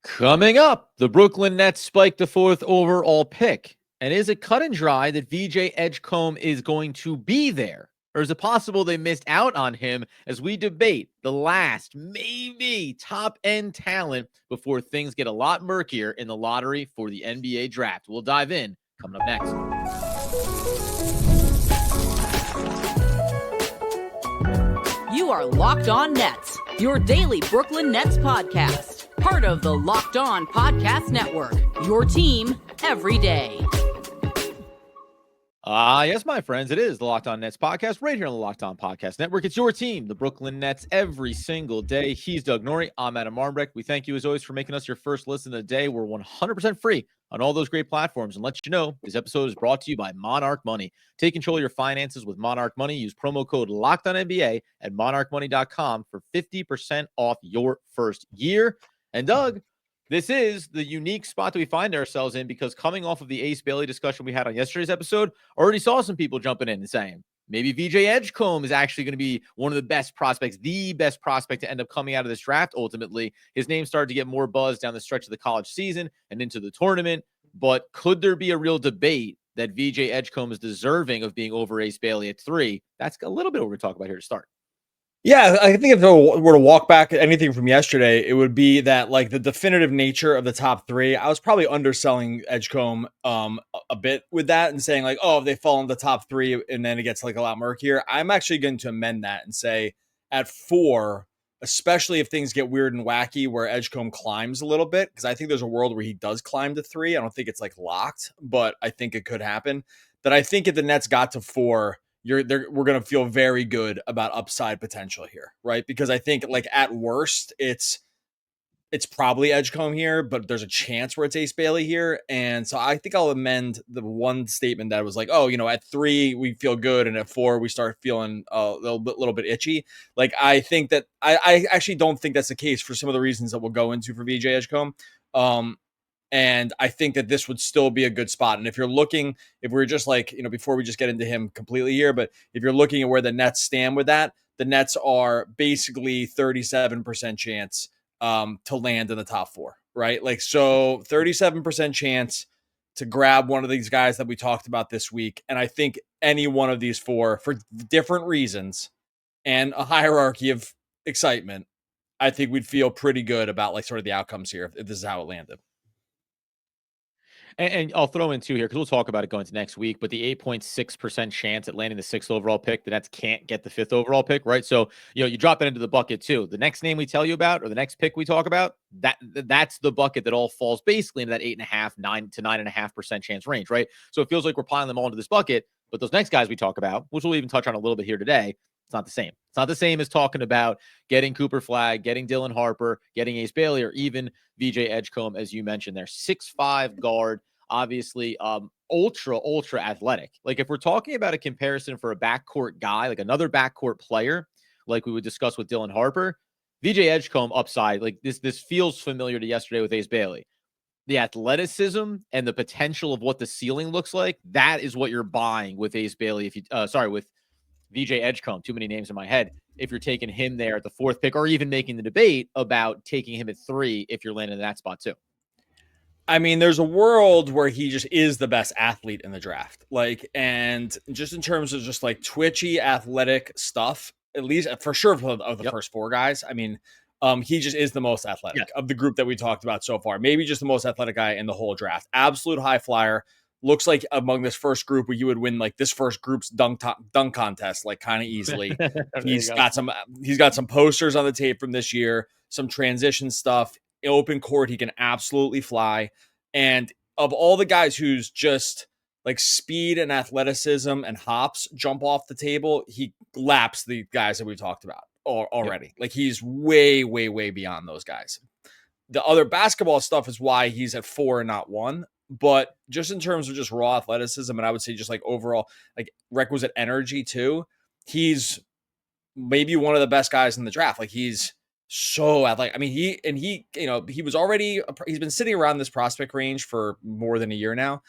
Coming up, the Brooklyn Nets spike the 4th overall pick. And is it cut and dry that VJ Edgecombe is going to be there? Or is it possible they missed out on him as we debate the last, maybe, top-end talent before things get a lot murkier in the lottery for the NBA draft? We'll dive in coming up next. You are Locked On Nets, your daily Brooklyn Nets podcast. Part of the Locked On Podcast Network, your team every day. Yes, my friends, it is the Locked On Nets podcast right here on the Locked On Podcast Network. It's your team, the Brooklyn Nets, every single day. He's Doug Norrie. I'm Adam Armbrecht. We thank you, as always, for making us your first listen of the day. We're 100% free on all those great platforms. And let you know, this episode is brought to you by Monarch Money. Take control of your finances with Monarch Money. Use promo code LOCKEDONNBA at monarchmoney.com for 50% off your first year. And Doug, this is the unique spot that we find ourselves in because coming off of the Ace Bailey discussion we had on yesterday's episode, already saw some people jumping in and saying, maybe VJ Edgecombe is actually going to be one of the best prospects, the best prospect to end up coming out of this draft. Ultimately, his name started to get more buzz down the stretch of the college season and into the tournament. But could there be a real debate that VJ Edgecombe is deserving of being over Ace Bailey at 3? That's a little bit what we're going to talk about here to start. Yeah, I think if I were to walk back anything from yesterday, it would be that like the definitive nature of the top 3. I was probably underselling Edgecombe a bit with that and saying like, oh, if they fall in the top 3 and then it gets like a lot murkier. I'm actually going to amend that and say at 4, especially if things get weird and wacky where Edgecombe climbs a little bit, because I think there's a world where he does climb to 3. I don't think it's like locked, but I think it could happen. That I think if the Nets got to 4, we're going to feel very good about upside potential here, right? Because I think like at worst, it's probably Edgecombe here, but there's a chance where it's Ace Bailey here. And so I think I'll amend the one statement that was like, oh, at 3, we feel good. And at 4, we start feeling a little bit itchy. Like, I think that I actually don't think that's the case for some of the reasons that we'll go into for VJ Edgecombe. And I think that this would still be a good spot. And if we're just like, before we just get into him completely here, but if you're looking at where the Nets stand with that, the Nets are basically 37% chance to land in the top 4, right? Like, so 37% chance to grab one of these guys that we talked about this week. And I think any one of these 4 for different reasons and a hierarchy of excitement, I think we'd feel pretty good about like sort of the outcomes here if this is how it landed. And I'll throw in 2 here because we'll talk about it going to next week. But the 8.6% chance at landing the 6th overall pick, the Nets can't get the 5th overall pick, right? So, you drop that into the bucket too. The next name we tell you about or the next pick we talk about, that's the bucket that all falls basically into that 8.5, 9 to 9.5% chance range, right? So it feels like we're piling them all into this bucket. But those next guys we talk about, which we'll even touch on a little bit here today, it's not the same. It's not the same as talking about getting Cooper Flagg, getting Dylan Harper, getting Ace Bailey, or even VJ Edgecombe, as you mentioned there. 6'5" guard, obviously ultra athletic. Like if we're talking about a comparison for a backcourt guy, like another backcourt player, like we would discuss with Dylan Harper, VJ Edgecombe upside, like this feels familiar to yesterday with Ace Bailey. The athleticism and the potential of what the ceiling looks like, that is what you're buying with Ace Bailey. With VJ Edgecombe, too many names in my head. If you're taking him there at the 4th pick or even making the debate about taking him at 3, if you're landing in that spot too. I mean, there's a world where he just is the best athlete in the draft. Like, and just in terms of just like twitchy athletic stuff, at least for sure of the first 4 guys. I mean, he just is the most athletic of the group that we talked about so far. Maybe just the most athletic guy in the whole draft. Absolute high flyer. Looks like among this first group where you would win like this first group's dunk contest, like kind of easily. He's got some posters on the tape from this year, some transition stuff. Open court, he can absolutely fly. And of all the guys who's just like speed and athleticism and hops jump off the table, he laps the guys that we talked about already. Yep. Like he's way, way, way beyond those guys. The other basketball stuff is why he's at 4 and not 1. But just in terms of just raw athleticism, and I would say just like overall like requisite energy too, he's maybe one of the best guys in the draft. Like he's so athletic. I mean, he's been sitting around this prospect range for more than a year now.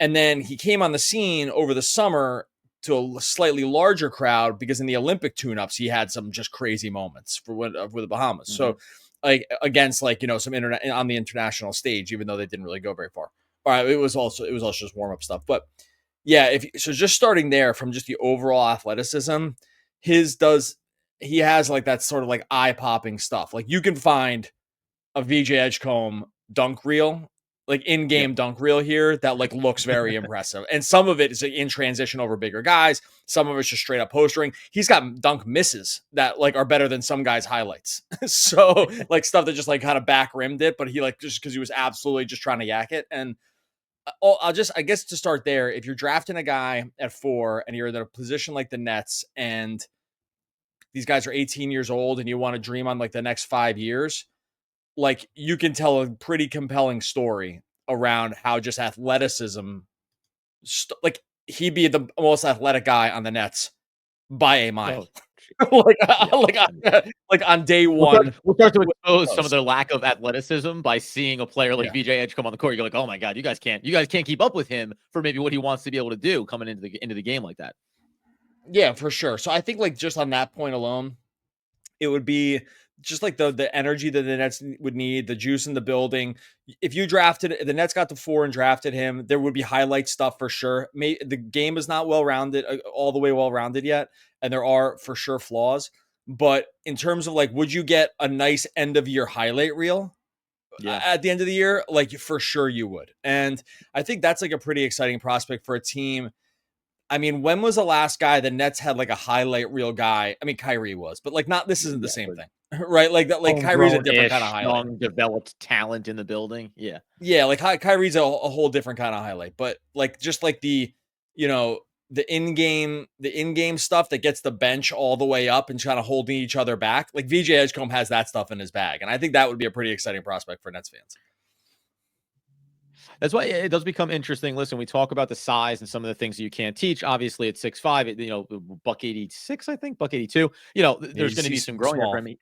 And then he came on the scene over the summer to a slightly larger crowd because in the Olympic tune-ups, he had some just crazy moments for the Bahamas. Mm-hmm. So like against like, some internet on the international stage, even though they didn't really go very far. All right. It was also just warm up stuff, but yeah, so just starting there from just the overall athleticism, he has like that sort of like eye popping stuff. Like you can find a VJ Edgecombe dunk reel, like in-game dunk reel here that like looks very impressive. And some of it is in transition over bigger guys. Some of it's just straight up postering. He's got dunk misses that like are better than some guys' highlights. So like stuff that just like kind of back rimmed it, but he like just because he was absolutely just trying to yak it. And I guess to start there, if you're drafting a guy at 4 and you're in a position like the Nets and these guys are 18 years old and you want to dream on like the next 5 years, like you can tell a pretty compelling story around how just athleticism, like he'd be the most athletic guy on the Nets by a mile. like on day one. We'll start to expose some of their lack of athleticism by seeing a player like VJ Edgecombe on the court. You're like, oh my God, you guys can't keep up with him for maybe what he wants to be able to do coming into the game like that. Yeah, for sure. So I think like just on that point alone, it would be just like the energy that the Nets would need, the juice in the building. If the Nets got to 4 and drafted him, there would be highlight stuff for sure. The game is not well-rounded, all the way well-rounded yet, and there are for sure flaws. But in terms of like, would you get a nice end of year highlight reel at the end of the year? Like for sure you would. And I think that's like a pretty exciting prospect for a team. I mean, when was the last guy the Nets had like a highlight reel guy? I mean, Kyrie was, but like this isn't the same thing, right? Like Kyrie's a different kind of highlight. Young, developed talent in the building. Yeah. Yeah. Like Kyrie's a whole different kind of highlight, but like, just like the in-game stuff that gets the bench all the way up and kind of holding each other back. Like VJ Edgecombe has that stuff in his bag. And I think that would be a pretty exciting prospect for Nets fans. That's why it does become interesting. Listen, we talk about the size and some of the things that you can't teach. Obviously, at 6'5", buck 86, I think, buck 82. There's going to be some growing for him.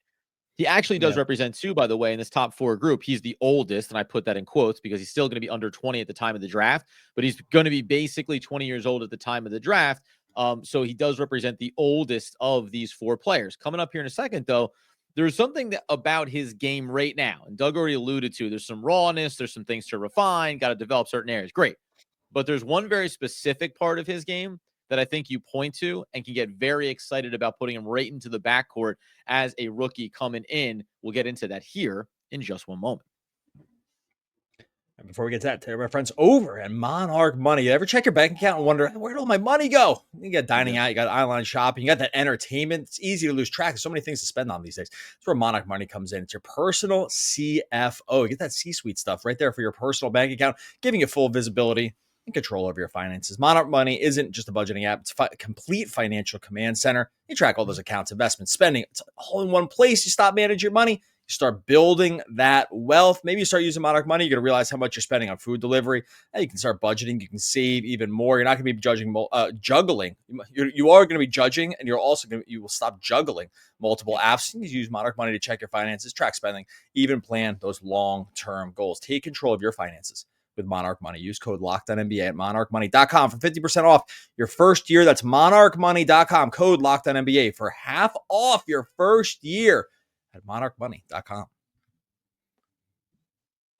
He actually does represent 2, by the way, in this top 4 group. He's the oldest, and I put that in quotes because he's still going to be under 20 at the time of the draft, but he's going to be basically 20 years old at the time of the draft. So he does represent the oldest of these 4 players. Coming up here in a second, though, there's something about his game right now, and Doug already alluded to, there's some rawness, there's some things to refine, got to develop certain areas. Great. But there's one very specific part of his game that I think you point to and can get very excited about putting him right into the backcourt as a rookie coming in. We'll get into that here in just one moment. And before we get to that, tell my friends over at Monarch Money. You ever check your bank account and wonder, where'd all my money go? You got dining out, you got online shopping, you got that entertainment. It's easy to lose track. There's so many things to spend on these days. That's where Monarch Money comes in. It's your personal CFO. You get that C-suite stuff right there for your personal bank account, giving you full visibility and control over your finances. Monarch Money isn't just a budgeting app. It's a complete financial command center. You track all those accounts, investments, spending. It's all in one place. You stop managing your money. You start building that wealth. Maybe you start using Monarch Money. You're going to realize how much you're spending on food delivery. And you can start budgeting. You can save even more. You're not going to be juggling. You are going to be judging, and you will stop juggling multiple apps. You can use Monarch Money to check your finances, track spending, even plan those long-term goals. Take control of your finances with Monarch Money. Use code LOCKEDONNBA at monarchmoney.com for 50% off your first year. That's monarchmoney.com. Code LOCKEDONNBA for half off your first year at monarchmoney.com.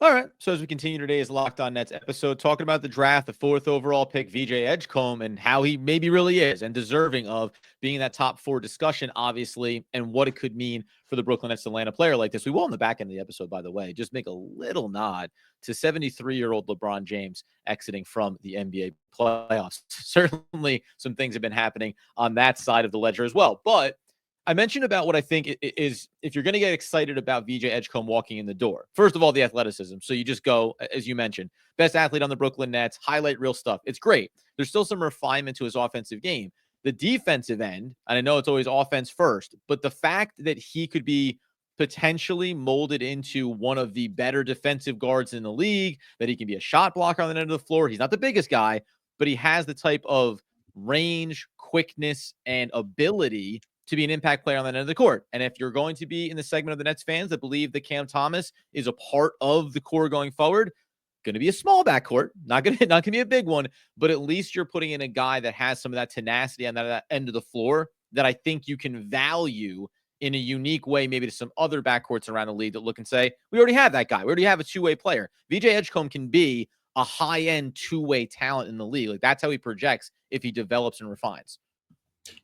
All right. So as we continue today's Locked On Nets episode, talking about the draft, the 4th overall pick, VJ Edgecombe, and how he maybe really is and deserving of being in that top 4 discussion, obviously, and what it could mean for the Brooklyn Nets to land a player like this. We will in the back end of the episode, by the way, just make a little nod to 73-year-old LeBron James exiting from the NBA playoffs. Certainly some things have been happening on that side of the ledger as well. But I mentioned about what I think is, if you're going to get excited about VJ Edgecombe walking in the door, first of all, the athleticism. So you just go, as you mentioned, best athlete on the Brooklyn Nets, highlight real stuff. It's great. There's still some refinement to his offensive game. The defensive end, and I know it's always offense first, but the fact that he could be potentially molded into one of the better defensive guards in the league, that he can be a shot blocker on the end of the floor. He's not the biggest guy, but he has the type of range, quickness, and ability to be an impact player on that end of the court. And if you're going to be in the segment of the Nets fans that believe that Cam Thomas is a part of the core going forward, going to be a small backcourt, not going to be a big one, but at least you're putting in a guy that has some of that tenacity on that end of the floor that I think you can value in a unique way, maybe to some other backcourts around the league that look and say, we already have that guy. We already have a two-way player. VJ Edgecombe can be a high-end two-way talent in the league. Like, that's how he projects if he develops and refines.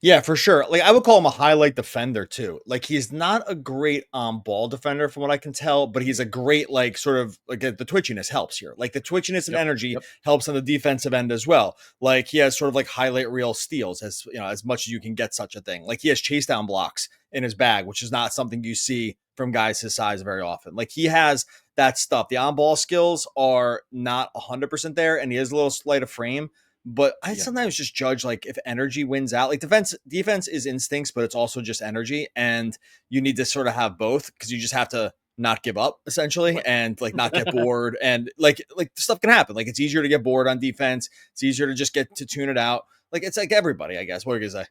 Yeah, for sure. Like, I would call him a highlight defender too. Like, he's not a great ball defender from what I can tell, but he's a great, like, sort of like the twitchiness helps here. Like, the twitchiness and energy helps on the defensive end as well. Like, he has sort of like highlight reel steals, as you know, as much as you can get such a thing. Like, he has chase down blocks in his bag, which is not something you see from guys his size very often. Like, he has that stuff. The on ball skills are not 100% there, and he has a little sleight of frame. But I sometimes just judge, like, if energy wins out. Like, defense is instincts, but it's also just energy, and you need to sort of have both, because you just have to not give up essentially, and like not get bored, and like stuff can happen. Like, it's easier to get bored on defense. It's easier to just get to tune it out. Like, it's like everybody, I guess. What are you gonna say?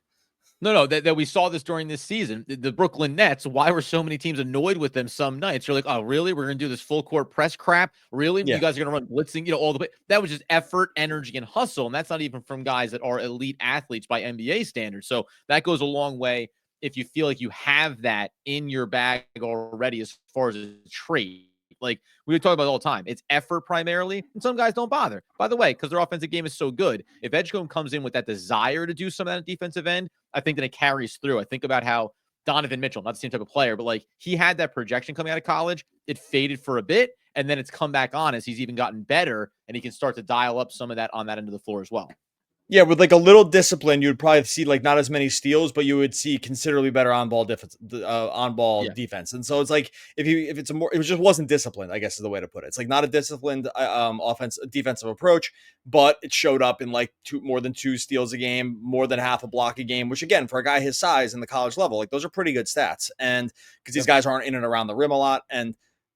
No, that we saw this during this season. The Brooklyn Nets, why were so many teams annoyed with them some nights? You're like, oh, really? We're going to do this full court press crap? Really? You guys are going to run blitzing, all the way. That was just effort, energy, and hustle. And that's not even from guys that are elite athletes by NBA standards. So that goes a long way if you feel like you have that in your bag already as far as a trait. Like we talk about it all the time. It's effort primarily, and some guys don't bother. By the way, because their offensive game is so good, if Edgecombe comes in with that desire to do some of that defensive end, I think that it carries through. I think about how Donovan Mitchell, not the same type of player, but like he had that projection coming out of college. It faded for a bit, and then it's come back on as he's even gotten better, and he can start to dial up some of that on that end of the floor as well. Yeah, with like a little discipline, you would probably see like not as many steals, but you would see considerably better on-ball defense. Defense, and so it's like if it's it just wasn't disciplined, I guess is the way to put it. It's like not a disciplined defensive approach, but it showed up in like more than 2 steals a game, more than half a block a game, which again for a guy his size in the college level, like those are pretty good stats. And because these guys aren't in and around the rim a lot, and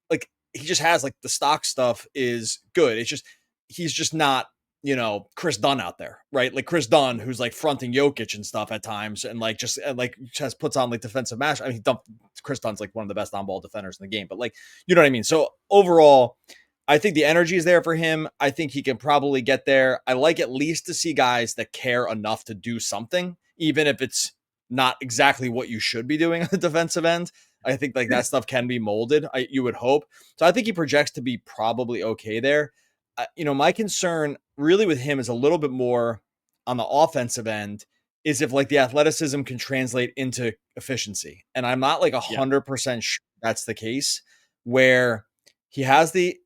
like he just has like the stock stuff is good. It's just he's just not, Chris Dunn out there, right? Like Chris Dunn, who's like fronting Jokic and stuff at times, and like just puts on like defensive match. I mean, Chris Dunn's like one of the best on-ball defenders in the game, but like, you know what I mean? So overall, I think the energy is there for him. I think he can probably get there. I like at least to see guys that care enough to do something, even if it's not exactly what you should be doing on the defensive end. I think like that stuff can be molded. You would hope. So I think he projects to be probably okay there. My concern really with him is a little bit more on the offensive end is if like the athleticism can translate into efficiency. And I'm not like 100% sure that's the case, where he has the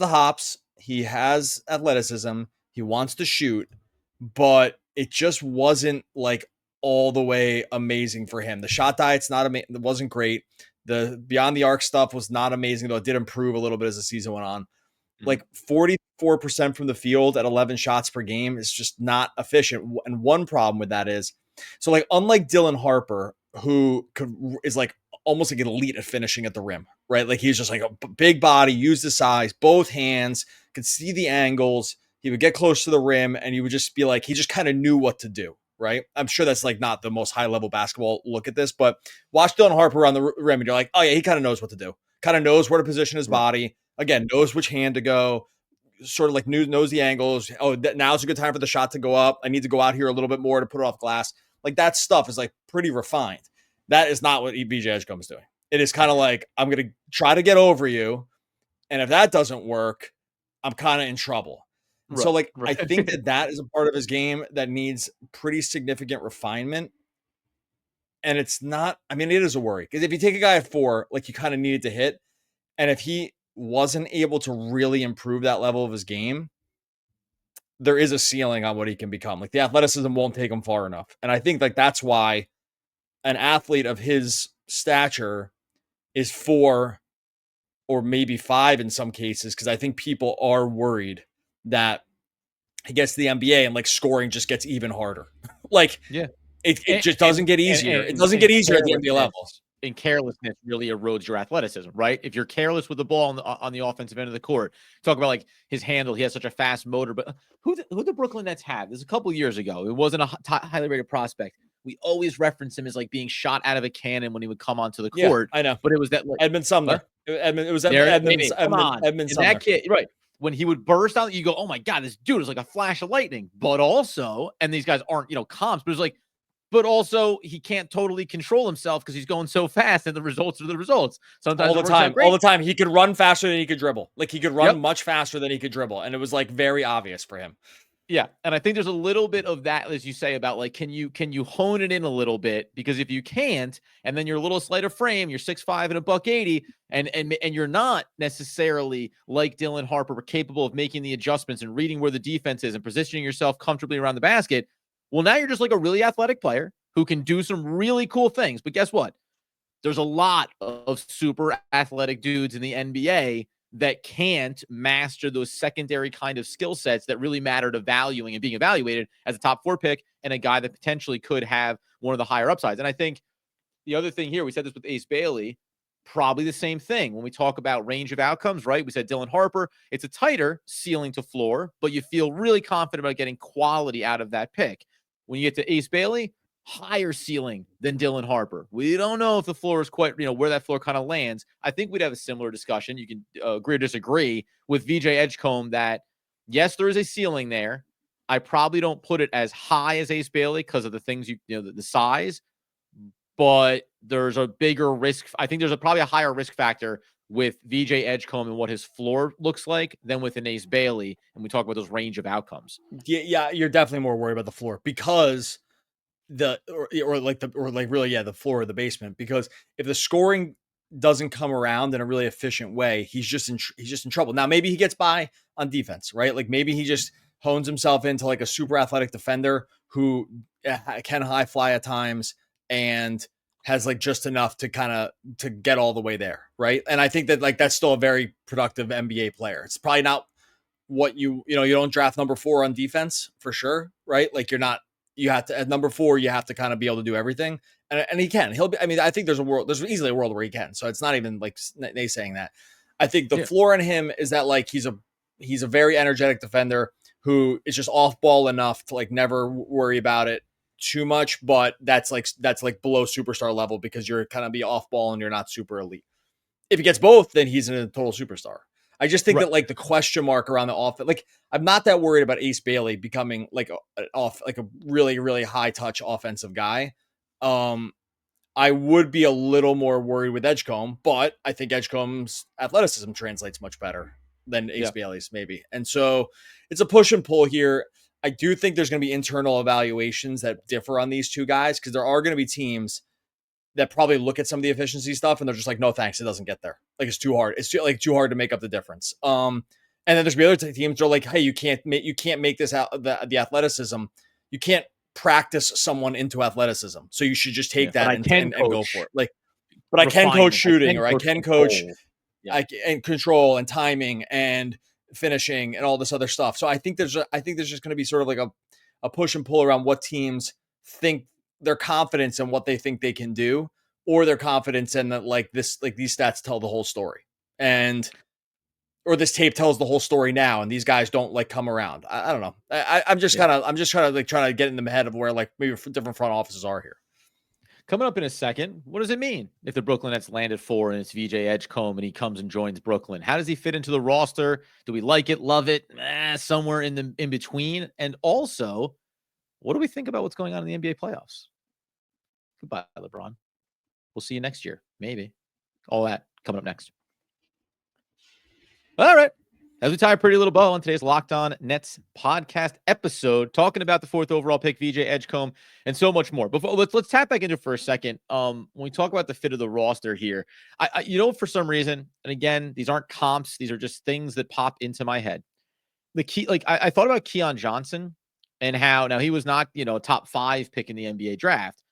hops, he has athleticism, he wants to shoot, but it just wasn't like all the way amazing for him. The shot diet's it wasn't great. The beyond the arc stuff was not amazing, though it did improve a little bit as the season went on. Like 44% from the field at 11 shots per game is just not efficient. And one problem with that is, so like unlike Dylan Harper, who is like almost like an elite at finishing at the rim, right? Like he's just like a big body, used the size, both hands, could see the angles. He would get close to the rim and you would just be like, he just kind of knew what to do, right? I'm sure that's like not the most high level basketball look at this, but watch Dylan Harper on the rim and you're like, oh yeah, he kind of knows what to do. Kind of knows where to position his body. Again, knows which hand to go, sort of like knows the angles. Oh, now's a good time for the shot to go up. I need to go out here a little bit more to put it off glass. Like that stuff is like pretty refined. That is not what VJ Edgecombe is doing. It is kind of like, I'm going to try to get over you. And if that doesn't work, I'm kind of in trouble. Right, so like, I think that is a part of his game that needs pretty significant refinement. And it's not, I mean, it is a worry because if you take a guy at 4, like you kind of needed to hit. And if he wasn't able to really improve that level of his game, there is a ceiling on what he can become. Like the athleticism won't take him far enough. And I think like that's why an athlete of his stature is 4 or maybe 5 in some cases, because I think people are worried that he gets to the NBA and like scoring just gets even harder. Like it just doesn't get easier. It doesn't get easier at the NBA level. And carelessness really erodes your athleticism, right? If you're careless with the ball on the offensive end of the court, talk about like his handle. He has such a fast motor, but who the Brooklyn Nets have? This is a couple of years ago. It wasn't a highly rated prospect. We always reference him as like being shot out of a cannon when he would come onto the court. I know, but it was that like, Edmund Sumner. It was Edmund Sumner. That kid, right? When he would burst out, you go, "Oh my god, this dude is like a flash of lightning." But also, and these guys aren't comps, but it's like but also he can't totally control himself because he's going so fast and the results are the results. Sometimes all it the works out time. great. All the time. He could run faster than he could dribble. Like he could run Yep. much faster than he could dribble. And it was like very obvious for him. Yeah. And I think there's a little bit of that, as you say, about like, can you hone it in a little bit? Because if you can't, and then you're a little slighter frame, you're 6'5" and $180, and you're not necessarily like Dylan Harper, capable of making the adjustments and reading where the defense is and positioning yourself comfortably around the basket. Well, now you're just like a really athletic player who can do some really cool things. But guess what? There's a lot of super athletic dudes in the NBA that can't master those secondary kind of skill sets that really matter to valuing and being evaluated as a top 4 pick and a guy that potentially could have one of the higher upsides. And I think the other thing here, we said this with Ace Bailey, probably the same thing when we talk about range of outcomes, right? We said Dylan Harper, it's a tighter ceiling to floor, but you feel really confident about getting quality out of that pick. When you get to Ace Bailey, higher ceiling than Dylan Harper. We don't know if the floor is quite, where that floor kind of lands. I think we'd have a similar discussion. You can agree or disagree with VJ Edgecombe that, yes, there is a ceiling there. I probably don't put it as high as Ace Bailey because of the things, the size, but there's a bigger risk. I think there's probably a higher risk factor with VJ Edgecombe and what his floor looks like than with an Ace Bailey. And we talk about those range of outcomes. Yeah, you're definitely more worried about the floor because the floor of the basement, because if the scoring doesn't come around in a really efficient way, he's just in trouble. Now maybe he gets by on defense, right? Like maybe he just hones himself into like a super athletic defender who can high fly at times and has like just enough to to get all the way there, right? And I think that like that's still a very productive NBA player. It's probably not what you don't draft number 4 on defense for sure, right? Like you have to, at number 4, you have to kind of be able to do everything. And he can. I think there's easily a world where he can. So it's not even like they saying that. I think the floor in him is that like he's a very energetic defender who is just off ball enough to like never worry about it too much, but that's like below superstar level because you're kind of be off ball and you're not super elite. If he gets both, then he's a total superstar. I just think that like the question mark around the offense, like I'm not that worried about Ace Bailey becoming like a really, really high touch offensive guy. I would be a little more worried with Edgecombe, but I think Edgecombe's athleticism translates much better than Ace Bailey's maybe. And so it's a push and pull here. I do think there's going to be internal evaluations that differ on these two guys because there are going to be teams that probably look at some of the efficiency stuff and they're just like, no, thanks. It doesn't get there. Like it's too hard. It's too hard to make up the difference. And then there's the other teams that are like, hey, you can't make this out the athleticism. You can't practice someone into athleticism. So you should just take that and go for it. Like, but I can coach shooting, or I can coach and control and timing and finishing and all this other stuff. So I think there's just going to be sort of like a push and pull around what teams think their confidence in what they think they can do, or their confidence in that like these stats tell the whole story, or this tape tells the whole story now, and these guys don't like come around. I don't know. I'm just trying to get in the head of where like maybe different front offices are here. Coming up in a second, what does it mean if the Brooklyn Nets landed 4 and it's VJ Edgecombe and he comes and joins Brooklyn? How does he fit into the roster? Do we like it, love it, somewhere in between? And also, what do we think about what's going on in the NBA playoffs? Goodbye, LeBron. We'll see you next year. Maybe. All that coming up next. All right. As we tie a pretty little bow on today's Locked On Nets podcast episode, talking about the 4th overall pick, VJ Edgecombe, and so much more. But let's tap back into it for a second. When we talk about the fit of the roster here, I for some reason, and again, these aren't comps, these are just things that pop into my head. The key, like I thought about Keon Johnson and how now he was not, a top 5 pick in the NBA draft.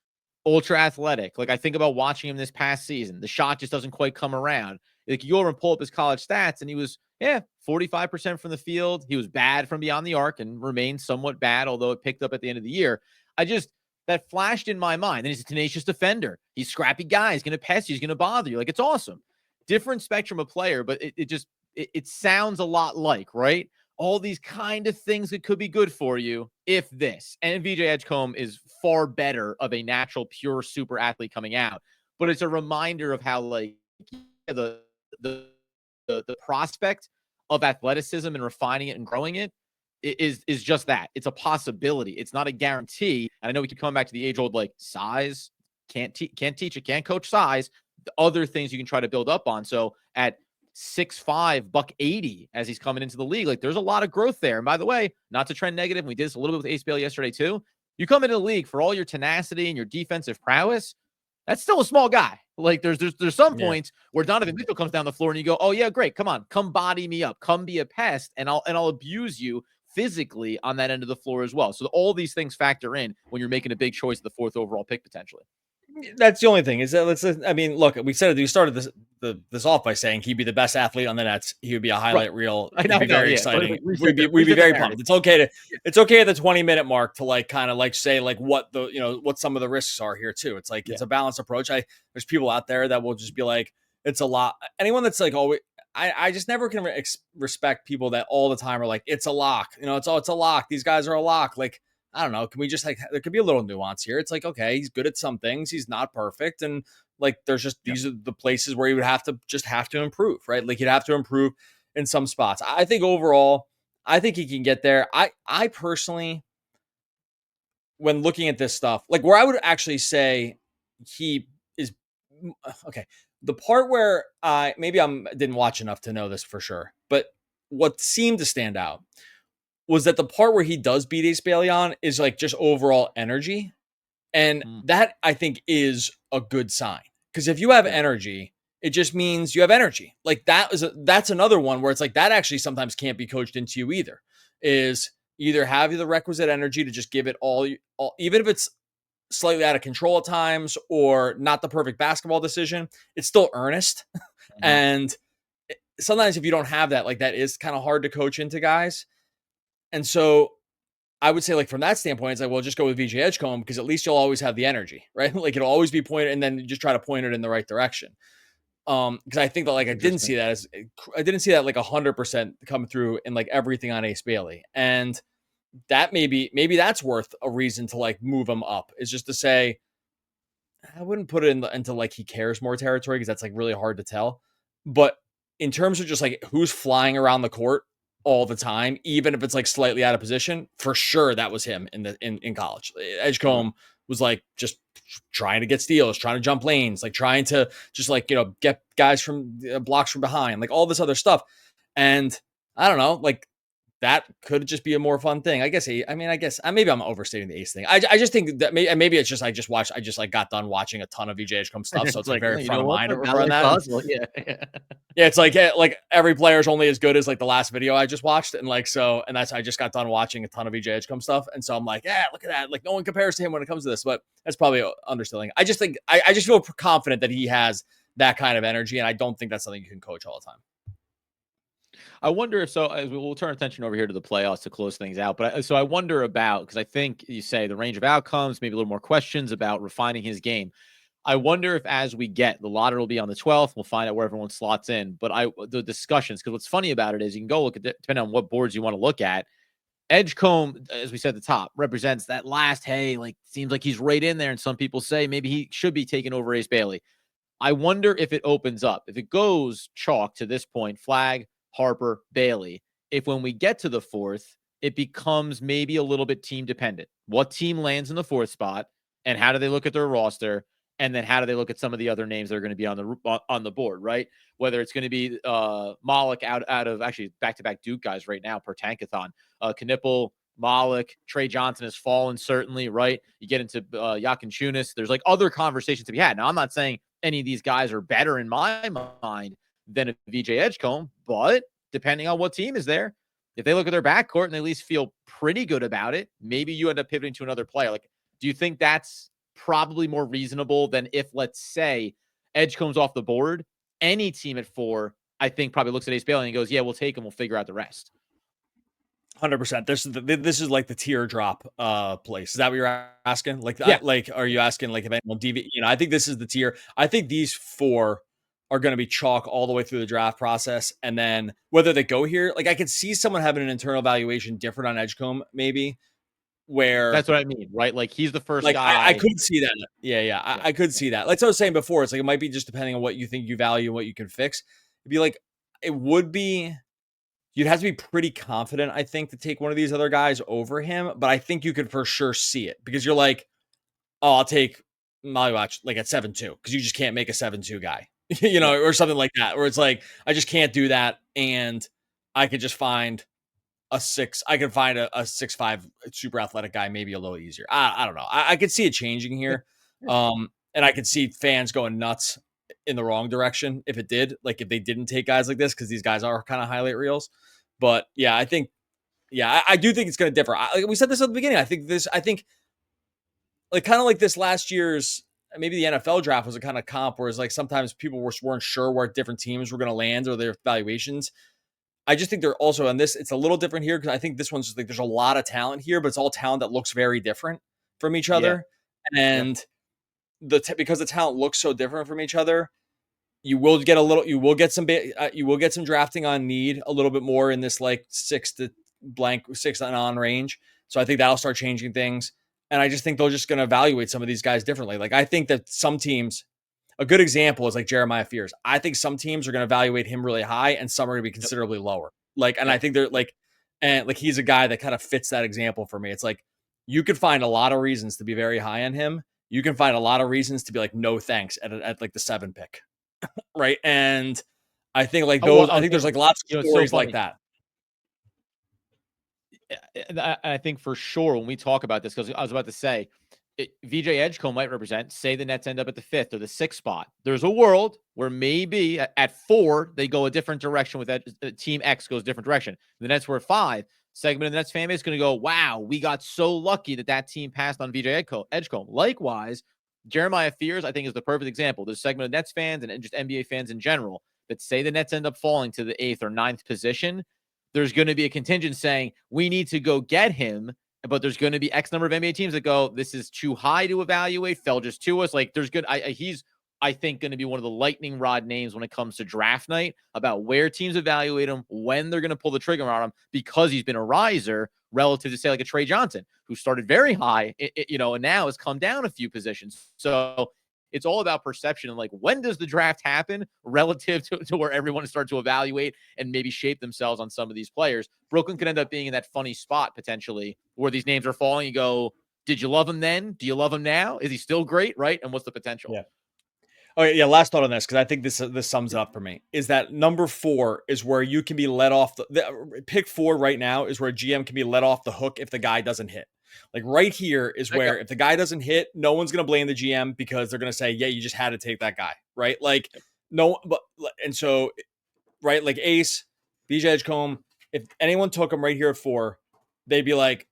Ultra athletic. Like I think about watching him this past season. The shot just doesn't quite come around. Like you go over and pull up his college stats, and he was 45% from the field. He was bad from beyond the arc and remained somewhat bad, although it picked up at the end of the year. That flashed in my mind. And he's a tenacious defender. He's a scrappy guy. He's going to pest you. He's going to bother you. Like it's awesome. Different spectrum of player, but it sounds a lot like, right? All these kind of things that could be good for you if this. And VJ Edgecombe is far better of a natural, pure super athlete coming out. But it's a reminder of how like the prospect of athleticism and refining it and growing it is just that. It's a possibility. It's not a guarantee. And I know we keep coming back to the age old, like, size can't teach it, can't coach size. The other things you can try to build up on. So at 6'5", $180 as he's coming into the league, like, there's a lot of growth there. And by the way, not to trend negative, and we did this a little bit with Ace Bailey yesterday too. You come into the league for all your tenacity and your defensive prowess, that's still a small guy. Like, there's some points where Donovan Mitchell comes down the floor and you go, oh yeah, great, come on, come body me up, come be a pest, and I'll abuse you physically on that end of the floor as well. So all these things factor in when you're making a big choice of the 4th overall pick potentially. That's the only thing is that I mean, look, we said it. We started this off by saying he'd be the best athlete on the Nets. He would be a highlight reel. It'd be very exciting. We'd be very pumped. It's okay at the 20-minute mark to like kind of like say like what what some of the risks are here too. It's like it's a balanced approach. There's people out there that will just be like, it's a lot. Anyone that's like always, I just never can respect people that all the time are like, it's a lock. It's a lock. These guys are a lock. Like, I don't know. Can we just like, there could be a little nuance here. It's like, okay, he's good at some things. He's not perfect. And like, there's just, these are the places where he would have to improve, right? Like he'd have to improve in some spots. I think overall, I think he can get there. I personally, when looking at this stuff, like where I would actually say he is, okay. The part where maybe didn't watch enough to know this for sure, but what seemed to stand out was that the part where he does beat Ace Bailey on is like just overall energy. And that I think is a good sign. Because if you have energy, it just means you have energy. Like that's another one where it's like that actually sometimes can't be coached into you either. Is either have the requisite energy to just give it all, even if it's slightly out of control at times or not the perfect basketball decision, it's still earnest. And sometimes if you don't have that, like that is kind of hard to coach into guys. And so I would say like from that standpoint, it's like, well, just go with VJ Edgecombe because at least you'll always have the energy, right? Like it'll always be pointed and then you just try to point it in the right direction. Because I think that like I didn't see that like 100% come through in like everything on Ace Bailey. And that maybe that's worth a reason to like move him up is just to say, I wouldn't put it into like he cares more territory because that's like really hard to tell. But in terms of just like who's flying around the court all the time, even if it's like slightly out of position, for sure that was him in college. Edgecombe was like just trying to get steals, trying to jump lanes, like trying to just like, get guys from blocks from behind, like all this other stuff. And I don't know, like that could just be a more fun thing. I guess maybe I'm overstating the Ace thing. I just think that maybe it's just I just like got done watching a ton of VJ Edgecombe stuff, so it's like very front of mind around that. Yeah, it's like every player is only as good as like the last video I just watched, and like that's I just got done watching a ton of VJ Edgecombe stuff, and so I'm like, yeah, look at that. Like no one compares to him when it comes to this, but that's probably understating. I just think I just feel confident that he has that kind of energy, and I don't think that's something you can coach all the time. I wonder if as we'll turn attention over here to the playoffs to close things out. But so I wonder about, because I think you say the range of outcomes, maybe a little more questions about refining his game. I wonder if as we get, the lottery will be on the 12th, we'll find out where everyone slots in. But the discussions, because what's funny about it is you can go look at it, depending on what boards you want to look at. Edgecombe, as we said at the top, represents that last, hey, like seems like he's right in there. And some people say maybe he should be taking over Ace Bailey. I wonder if it opens up, if it goes chalk to this point, Flag, Harper, Bailey, if when we get to the 4th, it becomes maybe a little bit team dependent. What team lands in the 4th spot and how do they look at their roster? And then how do they look at some of the other names that are going to be on the board, right? Whether it's going to be Malik out of actually back-to-back Duke guys right now per Tankathon. Knipple, Malik, Trey Johnson has fallen, certainly, right? You get into Yakinchunas. There's like other conversations to be had. Now, I'm not saying any of these guys are better in my mind than a VJ Edgecombe, but depending on what team is there, if they look at their backcourt and they at least feel pretty good about it, maybe you end up pivoting to another player. Like, do you think that's probably more reasonable than if, let's say, Edgecombe's off the board? Any team at 4, I think, probably looks at Ace Bailey and goes, yeah, we'll take him. We'll figure out the rest. 100%. This is like the teardrop place. Is that what you're asking? Like, yeah. Are you asking like if anyone deviate? I think this is the tier. I think these 4 are going to be chalk all the way through the draft process. And then whether they go here, like I could see someone having an internal evaluation different on Edgecombe, maybe, where that's what I mean, right? Like he's the first guy. I could see that. Yeah. I could see that. Like I was saying before, it's like, it might be just depending on what you think you value and what you can fix. It'd be like, it would be you'd have to be pretty confident, I think, to take one of these other guys over him. But I think you could for sure see it because you're like, oh, I'll take Molly Watch like at 7-2 because you just can't make a 7-2 guy, or something like that. Where it's like, I just can't do that. And I could just find a 6. I could find a 6'5" super athletic guy, maybe a little easier. I don't know. I could see it changing here. And I could see fans going nuts in the wrong direction if it did, like if they didn't take guys like this, because these guys are kind of highlight reels. But yeah, I think, I do think it's going to differ. Like we said this at the beginning. I think like kind of like this last year's, maybe the NFL draft was a kind of comp where it's like sometimes people weren't sure where different teams were going to land or their valuations. I just think they're also on this. It's a little different here because I think this one's just like there's a lot of talent here, but it's all talent that looks very different from each other. Yeah. And because the talent looks so different from each other, you will get some drafting on need a little bit more in this like 6 and on range. So I think that'll start changing things. And I just think they're just going to evaluate some of these guys differently. Like I think that some teams, a good example is like Jeremiah Fears. I think some teams are going to evaluate him really high and some are going to be considerably lower. Like, and I think they're like, and like, he's a guy that kind of fits that example for me. It's like, you could find a lot of reasons to be very high on him. You can find a lot of reasons to be like, no, thanks at like the 7 pick. Right. And I think like those, I think there's like lots of stories like that. I think for sure when we talk about this, because I was about to say, VJ Edgecombe might represent, say the Nets end up at the 5th or the 6th spot. There's a world where maybe at 4, they go a different direction with that. Team X goes a different direction. The Nets were at 5. Segment of the Nets fan base is going to go, wow, we got so lucky that team passed on VJ Edgecombe. Likewise, Jeremiah Fears, I think, is the perfect example. There's a segment of Nets fans and just NBA fans in general that say the Nets end up falling to the 8th or 9th position. There's going to be a contingent saying, we need to go get him. But there's going to be X number of NBA teams that go, this is too high to evaluate, fell just to us. Like there's good. He's, I think, going to be one of the lightning rod names when it comes to draft night about where teams evaluate him, when they're going to pull the trigger on him, because he's been a riser relative to say like a Trey Johnson, who started very high, and now has come down a few positions. So it's all about perception and like, when does the draft happen relative to where everyone starts to evaluate and maybe shape themselves on some of these players. Brooklyn could end up being in that funny spot potentially where these names are falling. You go, did you love him then? Do you love him now? Is he still great? Right. And what's the potential? Yeah. Oh yeah. Last thought on this, because I think this sums it up for me, is that number 4 is where you can be let off the pick 4 right now is where GM can be let off the hook if the guy doesn't hit. Like right here is where if the guy doesn't hit, no one's going to blame the GM because they're going to say, yeah, you just had to take that guy. Right. Like no, but, and so, right. Like Ace, VJ Edgecombe, if anyone took him right here at 4, they'd be like,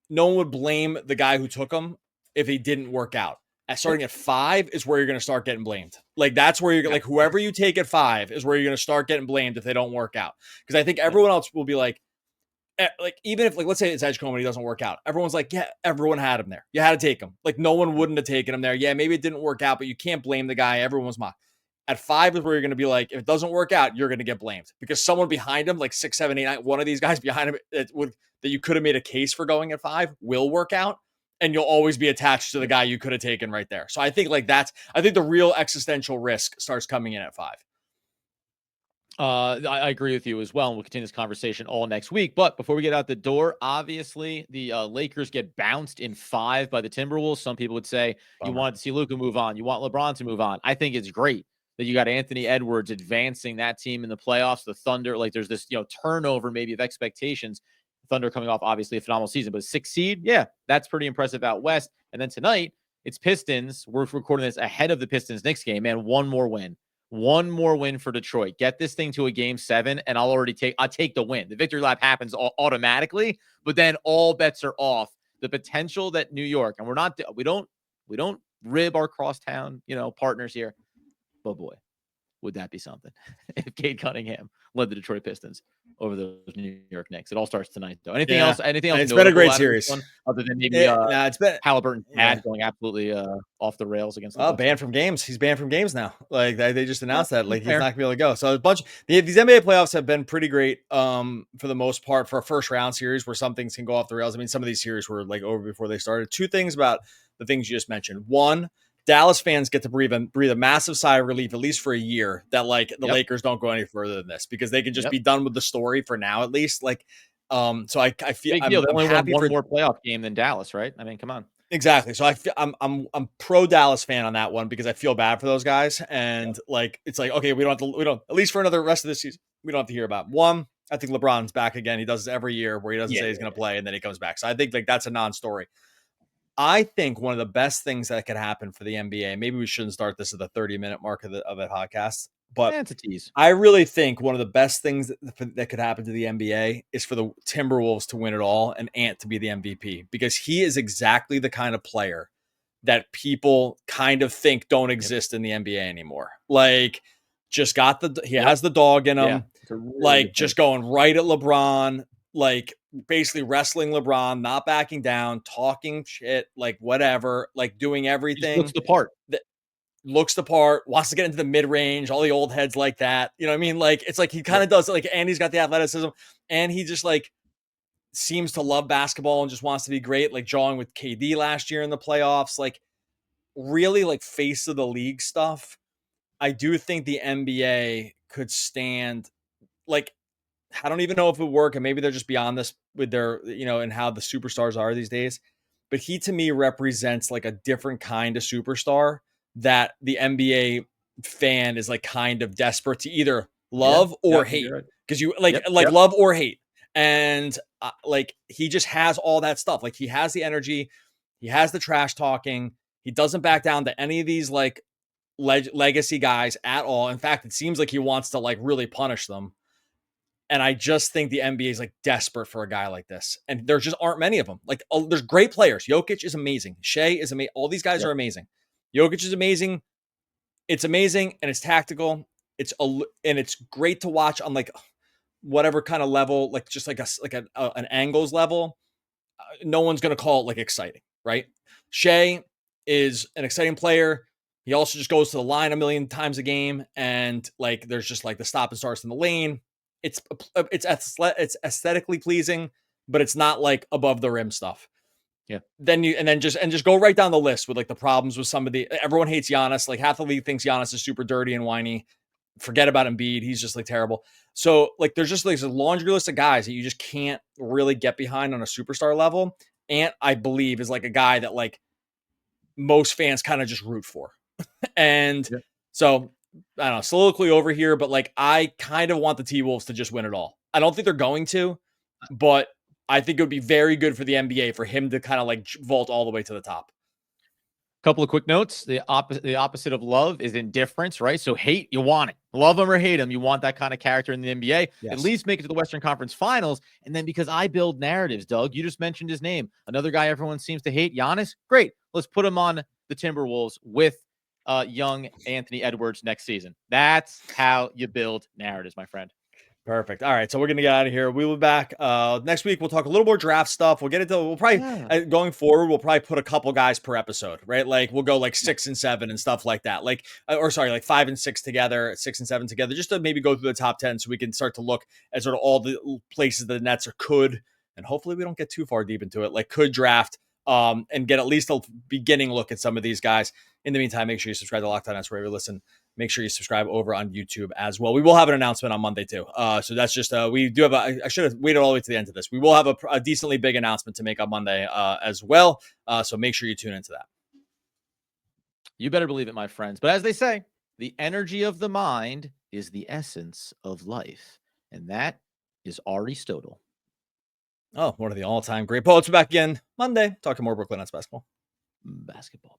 no one would blame the guy who took him if he didn't work out. Starting at 5 is where you're going to start getting blamed. Like that's where you're like, whoever you take at 5 is where you're going to start getting blamed if they don't work out. Because I think everyone else will be like even if like, let's say it's Edgecombe and he doesn't work out, everyone's like, yeah, everyone had him there. You had to take him. Like no one wouldn't have taken him there. Yeah, maybe it didn't work out, but you can't blame the guy. Everyone's mocked. At 5 is where you're going to be like, if it doesn't work out, you're going to get blamed because someone behind him, like 6, 7, 8, 9, one of these guys behind him that you could have made a case for going at 5 will work out. And you'll always be attached to the guy you could have taken right there. So I think like I think the real existential risk starts coming in at 5. I agree with you as well. And we'll continue this conversation all next week. But before we get out the door, obviously the Lakers get bounced in 5 by the Timberwolves. Some people would say you wanted to see Luka move on. You want LeBron to move on. I think it's great that you got Anthony Edwards advancing that team in the playoffs. The Thunder, like there's this, turnover maybe of expectations. Thunder coming off obviously a phenomenal season, but 6th seed, yeah, that's pretty impressive out west. And then tonight it's Pistons. We're recording this ahead of the Pistons Knicks game, man. One more win for Detroit. Get this thing to a game 7, and I'll take the win. The victory lap happens automatically, but then all bets are off. The potential that New York, and we don't rib our crosstown, partners here, but boy, would that be something if Cade Cunningham led the Detroit Pistons over the New York Knicks. It all starts tonight, though. Anything else? It's been a great series. Other than maybe it's been Halliburton going absolutely off the rails against the banned from games. He's banned from games now. Like they just announced that. Like he's not gonna be able to go. So these NBA playoffs have been pretty great for the most part for a first round series where some things can go off the rails. I mean, some of these series were like over before they started. 2 things about the things you just mentioned. One, Dallas fans get to breathe a massive sigh of relief, at least for a year, that like the Yep. Lakers don't go any further than this, because they can just Yep. be done with the story for now, at least. Like, so I feel Big deal. They I'm only won happy one for more playoff game than Dallas, right? I mean, come on. exactly. So I'm pro Dallas fan on that one, because I feel bad for those guys, and like it's like, okay, we don't at least for another rest of this season, we don't have to hear about one. I think LeBron's back again. He does this every year where he doesn't say he's going to play and then he comes back. So I think like that's a non-story. I think one of the best things that could happen for the NBA, maybe we shouldn't start this at the 30-minute mark of the podcast, but It's a tease. I really think one of the best things that could happen to the NBA is for the Timberwolves to win it all and Ant to be the MVP, because he is exactly the kind of player that people kind of think don't exist in the NBA anymore. Like, just got he has the dog in him, Really like just going right at LeBron, like basically wrestling LeBron, not backing down, talking shit, like whatever, like doing everything. Looks the part. Looks the part, wants to get into the mid range, all the old heads like that. You know what I mean? Like, it's like he kind of does it, like, and he's got the athleticism, and he just like seems to love basketball and just wants to be great, like jawing with KD last year in the playoffs, like really like face of the league stuff. I do think the NBA could stand, like, I don't even know if it would work, and maybe they're just beyond this with their, and how the superstars are these days. But he, to me, represents like a different kind of superstar that the NBA fan is like kind of desperate to either love or hate, because you love or hate. And like, he just has all that stuff. Like, he has the energy, he has the trash talking, he doesn't back down to any of these like legacy guys at all. In fact, it seems like he wants to like really punish them. And I just think the NBA is like desperate for a guy like this. And there just aren't many of them. Like, there's great players. Jokic is amazing. Shea is amazing. All these guys are amazing. Jokic is amazing. It's amazing, and it's tactical. And it's great to watch on like whatever kind of level, like just like an angles level. No one's going to call it like exciting, right? Shea is an exciting player. He also just goes to the line a million times a game, and like there's just like the stop and starts in the lane. It's aesthetically pleasing, but it's not like above the rim stuff. Yeah. Then just go right down the list with like the problems with everyone hates Giannis. Like, half the league thinks Giannis is super dirty and whiny. Forget about Embiid. He's just like terrible. So like, there's just like a laundry list of guys that you just can't really get behind on a superstar level. Ant, I believe, is like a guy that like most fans kind of just root for. And so I don't know, soliloquy over here, but like, I kind of want the T-Wolves to just win it all. I don't think they're going to, but I think it would be very good for the NBA for him to kind of like vault all the way to the top. Couple of quick notes. The opposite of love is indifference, right? So hate, you want it. Love him or hate him, you want that kind of character in the NBA. Yes. At least make it to the Western Conference Finals. And then, because I build narratives, Doug, you just mentioned his name. Another guy everyone seems to hate, Giannis. Great. Let's put him on the Timberwolves with young Anthony Edwards next season. That's how you build narratives, my friend. Perfect. All right, so we're gonna get out of here. We'll be back next week. We'll talk a little more draft stuff. We'll probably going forward, we'll probably put a couple guys per episode, right? Like, we'll go like 6 and 7 and stuff like that. Like, like 5 and 6 together, 6 and 7 together, just to maybe go through the top 10, so we can start to look at sort of all the places the Nets could, and hopefully we don't get too far deep into it, like could draft, and get at least a beginning look at some of these guys. In the meantime, make sure you subscribe to Locked On Nets wherever you listen. Make sure you subscribe over on YouTube as well. We will have an announcement on Monday too. So that's just, we do have I should have waited all the way to the end of this. We will have a decently big announcement to make on Monday as well. So make sure you tune into that. You better believe it, my friends. But as they say, the energy of the mind is the essence of life. And that is Aristotle. Oh, one of the all-time great poets. We're back again Monday, talking more Brooklyn Nets basketball. Basketball.